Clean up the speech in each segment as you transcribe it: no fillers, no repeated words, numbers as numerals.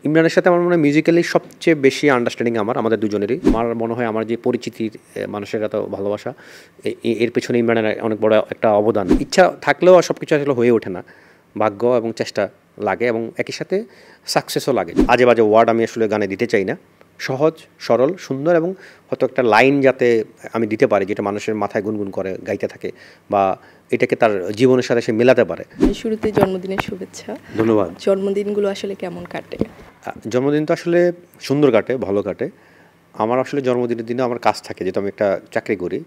ইমরানের সাথে আমার মনে হয় মিউজিক্যালি সবচেয়ে বেশি আন্ডারস্ট্যান্ডিং আমাদের দুজনেরই। আমার মনে হয় আমার যে পরিচিতির মানুষের এত ভালোবাসা এর পেছনে ইমরানের অনেক বড় একটা অবদান। ইচ্ছা থাকলেও সব কিছু আসলে হয়ে ওঠে না, ভাগ্য এবং চেষ্টা লাগে এবং একই সাথে সাকসেসও লাগে। আজে বাজে ওয়ার্ড আমি আসলে গানে দিতে চাই না, সহজ সরল সুন্দর এবং হয়তো একটা লাইন যাতে আমি দিতে পারি যেটা মানুষের মাথায় গুনগুন করে গাইতে থাকে বা এটাকে তার জীবনের সাথে সে মেলাতে পারে। শুরুতে জন্মদিনের শুভেচ্ছা। ধন্যবাদ। জন্মদিনগুলো আসলে কেমন কাটে? জন্মদিন তো আসলে সুন্দর কাটে, ভালো কাটে। আমার আসলে জন্মদিনের দিনে আমার কাজ থাকে, যেহেতু আমি একটা চাকরি করি।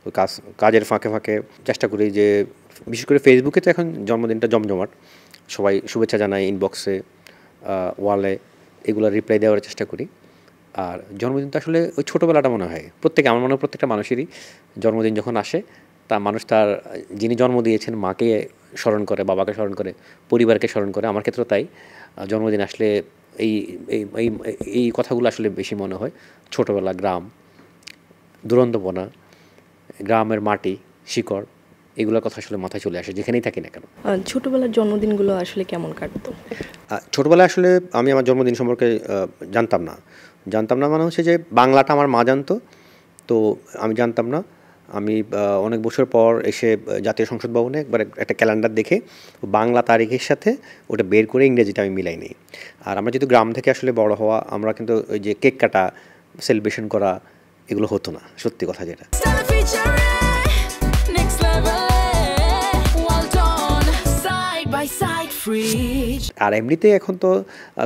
ওই কাজের ফাঁকে ফাঁকে চেষ্টা করি যে বিশেষ করে ফেসবুকে তো এখন জন্মদিনটা জমজমাট, সবাই শুভেচ্ছা জানায় ইনবক্সে, ওয়ালে, এগুলো রিপ্লাই দেওয়ার চেষ্টা করি। আর জন্মদিনটা আসলে ওই ছোটোবেলাটা মনে হয় আমার মনে হয় প্রত্যেকটা মানুষেরই জন্মদিন যখন আসে তা মানুষ তার যিনি জন্ম দিয়েছেন মাকে স্মরণ করে, বাবাকে স্মরণ করে, পরিবারকে স্মরণ করে। আমার ক্ষেত্রেও তাই। জন্মদিন আসলে এই এই এই এই কথাগুলো আসলে বেশি মনে হয়। ছোটোবেলা, গ্রাম, দুরন্তপনা, গ্রামের মাটি, শিকড়, এগুলোর কথা আসলে মাথায় চলে আসে যেখানেই থাকি না কেন। ছোটবেলার জন্মদিনগুলো আসলে কেমন কাটতো? ছোটোবেলায় আসলে আমি আমার জন্মদিন সম্পর্কে জানতাম না মানে হচ্ছে যে বাংলাটা আমার মা জানতো, তো আমি জানতাম না। আমি অনেক বছর পর এসে জাতীয় সংসদ ভবনে একবার একটা ক্যালেন্ডার দেখে বাংলা তারিখের সাথে ওটা বের করে ইংরেজিটা আমি মিলাই নিই। আর আমরা যেহেতু গ্রাম থেকে আসলে বড় হওয়া, আমরা কিন্তু ওই যে কেক কাটা, সেলিব্রেশন করা, এগুলো হতো না, সত্যি কথা যেটা। আর এমনিতে এখন তো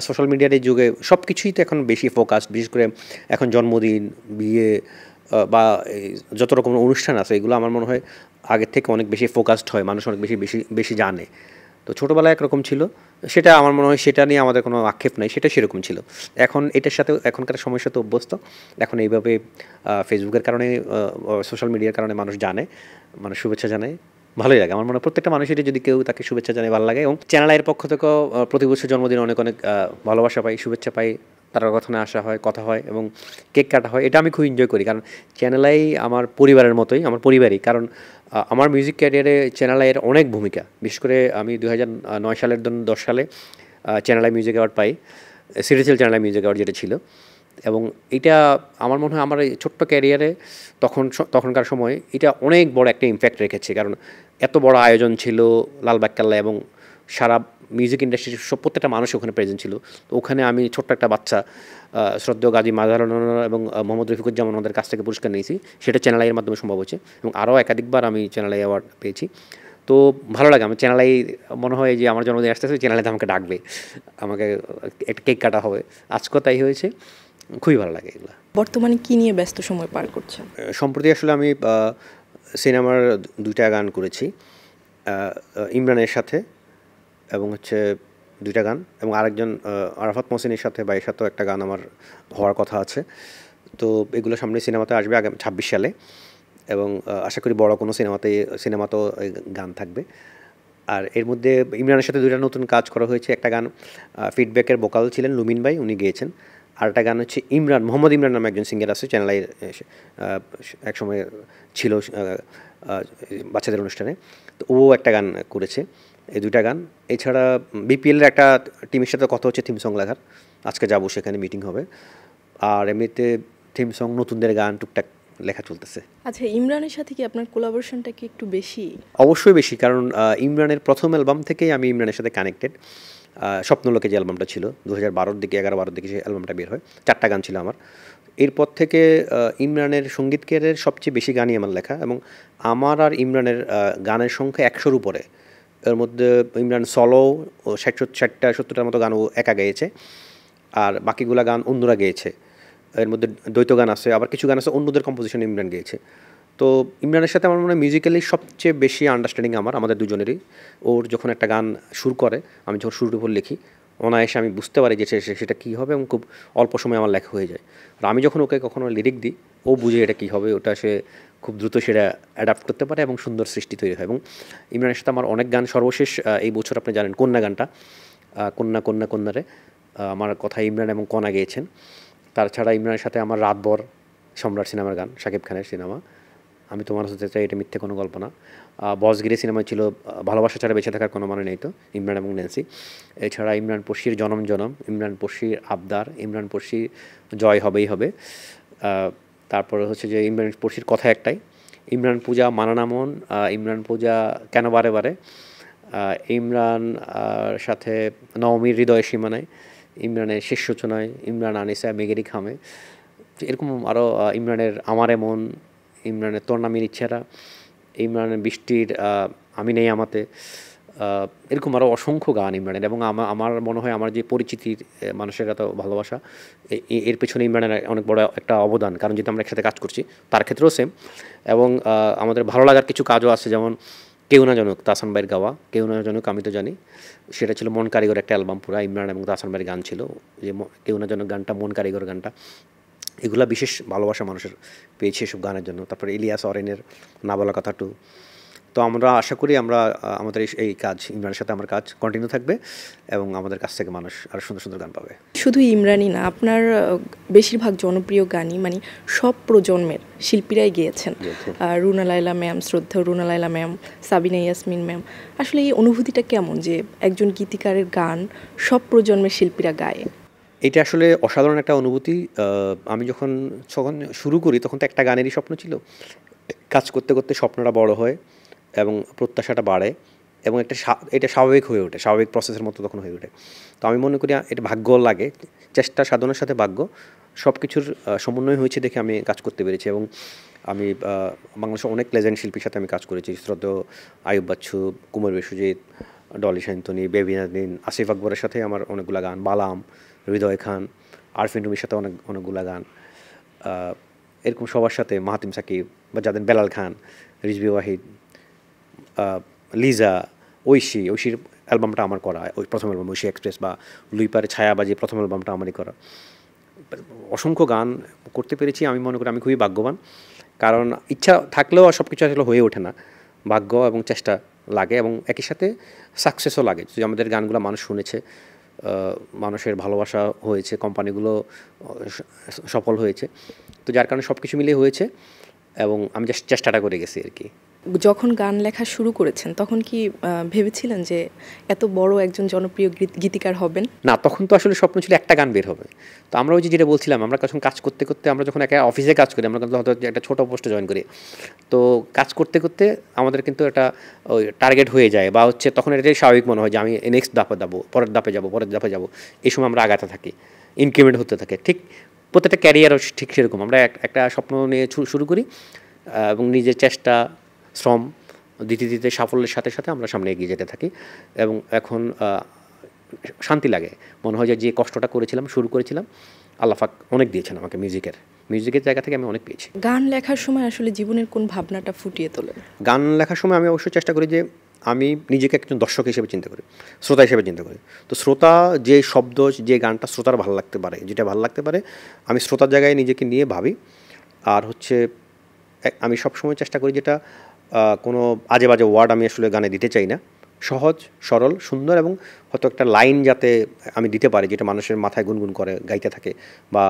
সোশ্যাল মিডিয়ার এই যুগে সব কিছুই তো এখন বেশি ফোকাসড। বিশেষ করে এখন জন্মদিন, বিয়ে বা যত রকম অনুষ্ঠান আছে এগুলো আমার মনে হয় আগের থেকে অনেক বেশি ফোকাসড হয়, মানুষ অনেক বেশি বেশি বেশি জানে। তো ছোটোবেলায় একরকম ছিল, সেটা আমার মনে হয় সেটা নিয়ে আমাদের কোনো আক্ষেপ নাই, সেটা সেরকম ছিল। এখন এটার সাথে এখনকার সময়ের সাথে অভ্যস্ত। এখন এইভাবে ফেসবুকের কারণে, সোশ্যাল মিডিয়ার কারণে মানুষ জানে, মানুষ শুভেচ্ছা জানায়, ভালোই লাগে। আমার মনে হয় প্রত্যেকটা মানুষেরই যদি কেউ তাকে শুভেচ্ছা জানায় ভালো লাগে। এবং চ্যানেল আইয়ের পক্ষ থেকেও প্রতি বছর জন্মদিন অনেক অনেক ভালোবাসা পাই, শুভেচ্ছা পাই, তার কথানে আসা হয়, কথা হয় এবং কেক কাটা হয়। এটা আমি খুব এনজয় করি, কারণ চ্যানেল আই আমার পরিবারের মতোই, আমার পরিবারই। কারণ আমার মিউজিক ক্যারিয়ারে চ্যানেল আইয়ের অনেক ভূমিকা। বিশেষ করে আমি 2009 সালের 10 সালে চ্যানেল আই মিউজিক অ্যাওয়ার্ড পাই, সিরিজেল চ্যানেল আই মিউজিক অ্যাওয়ার্ড যেটা ছিল। এবং এটা আমার মনে হয় আমার এই ছোট্ট ক্যারিয়ারে তখনকার সময় এটা অনেক বড় একটা ইমপ্যাক্ট রেখেছে। কারণ এত বড় আয়োজন ছিল লালবাগ কেল্লায় এবং সারা মিউজিক ইন্ডাস্ট্রির প্রত্যেকটা মানুষ ওখানে প্রেজেন্ট ছিল। তো ওখানে আমি ছোট্ট একটা বাচ্চা শ্রদ্ধেয় গাজী মাজারুল এবং মোহাম্মদ রফিকুজ্জামান ওনাদের কাছ থেকে পুরস্কার নিয়েছি, সেটা চ্যানেল আইয়ের মাধ্যমে সম্ভব হয়েছে। এবং আরও একাধিকবার আমি চ্যানেল আই অ্যাওয়ার্ড পেয়েছি। তো ভালো লাগে। আমার চ্যানেল আই মনে হয় যে আমার জন্মদিন আসতেছে, চ্যানেল আইতে আমাকে ডাকবে, আমাকে একটা কেক কাটা হবে। আজকেও তাই হয়েছে। খুবই ভালো লাগে এগুলো। বর্তমানে কি নিয়ে ব্যস্ত সময় পার করছেন? সম্প্রতি আসলে আমি সিনেমার 2টা গান করেছি ইমরানের সাথে, এবং হচ্ছে 2টা গান, এবং আরেকজন আরাফাত মহসিনের সাথে বা এর সাথেও একটা গান আমার হওয়ার কথা আছে। তো এগুলো সামনে সিনেমাতে আসবে আগামী 26 সালে, এবং আশা করি বড় কোনো সিনেমাতেও গান থাকবে। আর এর মধ্যে ইমরানের সাথে 2টা নতুন কাজ করা হয়েছে। একটা গান ফিডব্যাকের ভোকাল ছিলেন লুমিন ভাই, উনি গেয়েছেন। আর একটা গান হচ্ছে মোহাম্মদ ইমরান নামে একজন সিঙ্গার আছে, চ্যানেল আই একসময় ছিল বাচ্চাদের অনুষ্ঠানে। তো ও একটা গান করেছে। এই 2টা গান এছাড়া বিপিএলের একটা টিমের সাথে কথা হচ্ছে থিম সং লেখার, আজকে যাবো, সেখানে মিটিং হবে। আর এমনিতে থিম সং, নতুনদের গান টুকটাক লেখা চলতেছে। আচ্ছা, ইমরানের সাথে কি আপনার কোলাবোরেশনটা কি একটু বেশি? অবশ্যই বেশি, কারণ ইমরানের প্রথম অ্যালবাম থেকেই আমি ইমরানের সাথে কানেক্টেড। স্বপ্নলোকে যে অ্যালবামটা ছিল 2012-র দিকে, 11-12 দিকে সেই অ্যালবামটা বের হয়, 4টা গান ছিল আমার। এরপর থেকে ইমরানের সঙ্গীত ক্যারিয়ারের সবচেয়ে বেশি গানই আমার লেখা, এবং আমার আর ইমরানের গানের সংখ্যা 100-র উপরে। এর মধ্যে ইমরান সলো ও 60-70টার মতো গান ও একা গেয়েছে, আর বাকিগুলা গান অন্যরা গেয়েছে। এর মধ্যে দ্বৈত গান আছে, আবার কিছু গান আছে অন্যদের কম্পোজিশনে ইমরান গেয়েছে। তো ইমরানের সাথে আমার মনে হয় মিউজিক্যালি সবচেয়ে বেশি আন্ডারস্ট্যান্ডিং আমাদের দুজনেরই। ওর যখন একটা গান সুর করে, আমি যখন সুর উপর লিখি, অনায়াসে আমি বুঝতে পারি যে সেটা কী হবে, এবং খুব অল্প সময় আমার লেখা হয়ে যায়। আর আমি যখন ওকে কখনো লিরিক দিই, ও বুঝে এটা কী হবে, ওটা সে খুব দ্রুত সেটা অ্যাডাপ্ট করতে পারে এবং সুন্দর সৃষ্টি তৈরি হয়। এবং ইমরানের সাথে আমার অনেক গান, সর্বশেষ এই বছর আপনি জানেন কন্যা গানটা, কন্যা কন্যা কন্যারে আমার কথা ইমরান এবং কণা গেয়েছেন। তাছাড়া ইমরানের সাথে আমার রাতভর, সম্রাট সিনেমার গান, শাকিব খানের সিনেমা, আমি তোমার হতে চাই, এটা মিথ্যে কোনো গল্প না। বসগিরি সিনেমায় ছিল ভালোবাসা ছাড়া বেঁচে থাকার কোনো মানে নেই তো, ইমরান এবং ন্যান্সি। এছাড়া ইমরান পড়শির জনম জনম, ইমরান পড়শির আবদার, ইমরান পড়শির জয় হবেই হবে। তারপরে হচ্ছে যে ইমরান পড়শির কথা একটাই, ইমরান পূজা মানানামন, ইমরান পূজা কেন বারে বারে, ইমরান সাথে নবমীর হৃদয় সীমানায়, ইমরানের শেষ সূচনায়, ইমরান আনিসা মেগেরি খামে, এরকম আরও ইমরানের আমার এমন, ইমরানের তোর নামের ইচ্ছারা, ইমরানের বৃষ্টির আমি নেই আমাতে, এরকম আরও অসংখ্য গান ইমরানের। এবং আমার মনে হয় আমার যে পরিচিতির মানুষের এত ভালোবাসা, এর পেছনে ইমরানের অনেক বড় একটা অবদান, কারণ যেহেতু আমরা একসাথে কাজ করছি, তার ক্ষেত্রেও সেম। এবং আমাদের ভালো লাগার কিছু কাজও আছে, যেমন কেউ না জানুক তাহসান ভাইয়ের গাওয়া কেউ না জানুক আমি তো জানি, সেটা ছিল মন কারিগর একটা অ্যালবাম, পুরা ইমরান এবং তাহসান ভাইয়ের গান ছিল। যে কেউ না জানুক গানটা, মন কারিগর গানটা, এগুলা বিশেষ ভালোবাসা মানুষের পেয়েছি এসব গানের জন্য। তারপরে ইলিয়াস অরেনের না বলা কথা টু। তো আমরা আশা করি আমরা আমাদের এই কাজ, ইমরানের সাথে আমার কাজ কন্টিনিউ থাকবে এবং আমাদের কাছ থেকে মানুষ আরও সুন্দর সুন্দর গান পাবে। শুধু ইমরানই না, আপনার বেশিরভাগ জনপ্রিয় গানই মানে সব প্রজন্মের শিল্পীরাই গেয়েছেন। রুনা লায়লা ম্যাম, শ্রদ্ধেয় রুনা লায়লা ম্যাম, সাবিনা ইয়াসমিন ম্যাম। আসলে এই অনুভূতিটা কেমন যে একজন গীতিকারের গান সব প্রজন্মের শিল্পীরা গায়? এটা আসলে অসাধারণ একটা অনুভূতি। আমি যখন শুরু করি তখন তো একটা গানেরই স্বপ্ন ছিল। কাজ করতে করতে স্বপ্নটা বড় হয় এবং প্রত্যাশাটা বাড়ে এবং এটা স্বাভাবিক হয়ে ওঠে, স্বাভাবিক প্রসেসের মতো তখন হয়ে ওঠে। তো আমি মনে করি এটা ভাগ্য লাগে, চেষ্টা সাধনার সাথে ভাগ্য সব কিছুর সমন্বয় হয়েছে দেখে আমি কাজ করতে পেরেছি। এবং আমি বাংলাদেশের অনেক লেজেন্ড শিল্পীর সাথে আমি কাজ করেছি। শ্রদ্ধেয় আয়ুব বাচ্চু, কুমার বিশ্বজিৎ, ডলি শান্তনী, বেবি নাজনীন, আসিফ আকবরের সাথে আমার অনেকগুলো গান, বালাম, হৃদয় খান, আরফিন রুমির সাথে অনেকগুলো গান, এরকম সবার সাথে, মাহাতিম সাকিব বা যাদের, বেলাল খান, রিজভি ওয়াহিদ, লিজা, ঐশীর অ্যালবামটা আমার করা, ওই প্রথম অ্যালবাম ঐশী এক্সপ্রেস, বা লুইপারে ছায়াবাজি প্রথম অ্যালবামটা আমারই করা। অসংখ্য গান করতে পেরেছি। আমি মনে করি আমি খুবই ভাগ্যবান, কারণ ইচ্ছা থাকলেও সব কিছু আসলে হয়ে ওঠে না, ভাগ্য এবং চেষ্টা লাগে এবং একই সাথে সাকসেসও লাগে। যে আমাদের গানগুলো মানুষ শুনেছে, মানুষের ভালোবাসা হয়েছে, কোম্পানিগুলো সফল হয়েছে, তো যার কারণে সব কিছু মিলিয়ে হয়েছে এবং আমি জাস্ট চেষ্টাটা করে গেছি আর কি। যখন গান লেখা শুরু করেছেন তখন কি ভেবেছিলেন যে এত বড় একজন জনপ্রিয় গীতিকার হবেন? না, তখন তো আসলে স্বপ্ন ছিল একটা গান বের হবে। তো আমরা ওই যেটা বলছিলাম, আমরা যখন কাজ করতে করতে, আমরা যখন একটা অফিসে কাজ করি, আমরা কিন্তু হয়তো একটা ছোটো পোস্টে জয়েন করি, তো কাজ করতে করতে আমাদের কিন্তু একটা ওই টার্গেট হয়ে যায়, বা হচ্ছে তখন এটাই স্বাভাবিক মনে হয় যে আমি নেক্সট ধাপে যাবো, পরের ধাপে যাবো, এই সময় আমরা আগাতে থাকি, ইনক্রিমেন্ট হতে থাকে। ঠিক প্রত্যেকটা ক্যারিয়ারও ঠিক সেরকম, আমরা একটা স্বপ্ন নিয়ে শুরু করি এবং নিজের চেষ্টা, শ্রম দিতে সাফল্যের সাথে সাথে আমরা সামনে এগিয়ে যেতে থাকি। এবং এখন শান্তি লাগে, মনে হয় যে কষ্টটা করেছিলাম, শুরু করেছিলাম, আল্লাহ পাক অনেক দিয়েছেন আমাকে, মিউজিকের জায়গা থেকে আমি অনেক পেয়েছি। গান লেখার সময় আসলে জীবনের কোন ভাবনাটা ফুটিয়ে তোলেন? গান লেখার সময় আমি অবশ্যই চেষ্টা করি যে আমি নিজেকে একজন দর্শক হিসেবে চিন্তা করি, শ্রোতা হিসেবে চিন্তা করি। তো শ্রোতা যে শব্দ, যে গানটা শ্রোতার ভালো লাগতে পারে, যেটা ভালো লাগতে পারে, আমি শ্রোতার জায়গায় নিজেকে নিয়ে ভাবি। আর হচ্ছে আমি সবসময় চেষ্টা করি যেটা কোনো আজে বাজে ওয়ার্ড আমি আসলে গানে দিতে চাই না, সহজ সরল সুন্দর, এবং হয়তো একটা লাইন যাতে আমি দিতে পারি যেটা মানুষের মাথায় গুনগুন করে গাইতে থাকে, বা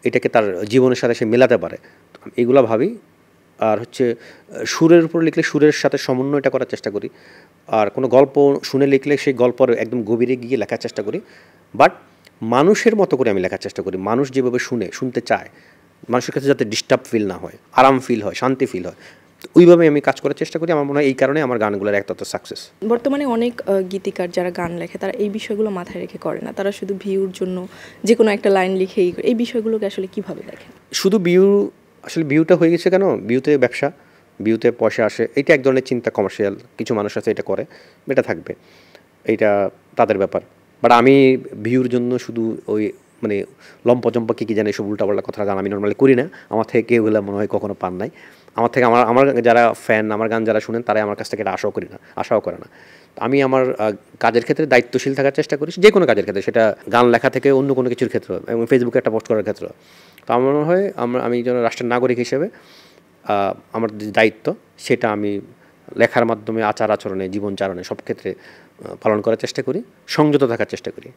এটাকে তার জীবনের সাথে সে মেলাতে পারে, এগুলো ভাবি। আর হচ্ছে সুরের উপর লিখলে সুরের সাথে সমন্বয়টা করার চেষ্টা করি। আর কোনো গল্প শুনে লিখলে সেই গল্পের একদম গভীরে গিয়ে লেখার চেষ্টা করি, বাট মানুষের মতো করে আমি লেখার চেষ্টা করি, মানুষ যেভাবে শুনতে চায়, মানুষের কাছে যাতে ডিস্টার্ব ফিল না হয়, আরাম ফিল হয়, শান্তি ফিল হয়, ওইভাবে আমি কাজ করার চেষ্টা করি। আমার মনে হয় এই কারণে আমার গানগুলোর একটা সাকসেস। বর্তমানে অনেক গীতিকার যারা গান লেখে তারা এই বিষয়গুলো মাথায় রেখে করে না, তারা শুধু ভিউর জন্য যে কোনো একটা লাইন লিখেই, এই বিষয়গুলোকে আসলে কিভাবে দেখেন? শুধু আসলে ভিউটা হয়ে গেছে কেন, ভিউতে ব্যবসা, ভিউতে পয়সা আসে, এটা এক ধরনের চিন্তা, কমার্শিয়াল কিছু মানুষ আছে এটা করে, এটা থাকবে, এইটা তাদের ব্যাপার। বাট আমি ভিউর জন্য শুধু ওই মানে লম্পজম্পা কী জানি সব উল্টাপাল্টা কথা গান আমি নর্মালি করি না। আমার থেকে কেউ এগুলো মনে হয় কখনো পান নাই। আমার থেকে আমার যারা ফ্যান, আমার গান যারা শুনেন, তারাই আমার কাছ থেকে এটা আশাও করে না। আমি আমার কাজের ক্ষেত্রে দায়িত্বশীল থাকার চেষ্টা করি, যে কোনো কাজের ক্ষেত্রে, সেটা গান লেখা থেকে অন্য কোনো কিছুর ক্ষেত্রে এবং ফেসবুকে একটা পোস্ট করার ক্ষেত্রে। তো আমার মনে হয় আমি যেন রাষ্ট্রের নাগরিক হিসেবে আমার যে দায়িত্ব, সেটা আমি লেখার মাধ্যমে, আচার আচরণে, জীবনচারণে সব ক্ষেত্রে পালন করার চেষ্টা করি, সংযত থাকার চেষ্টা করি।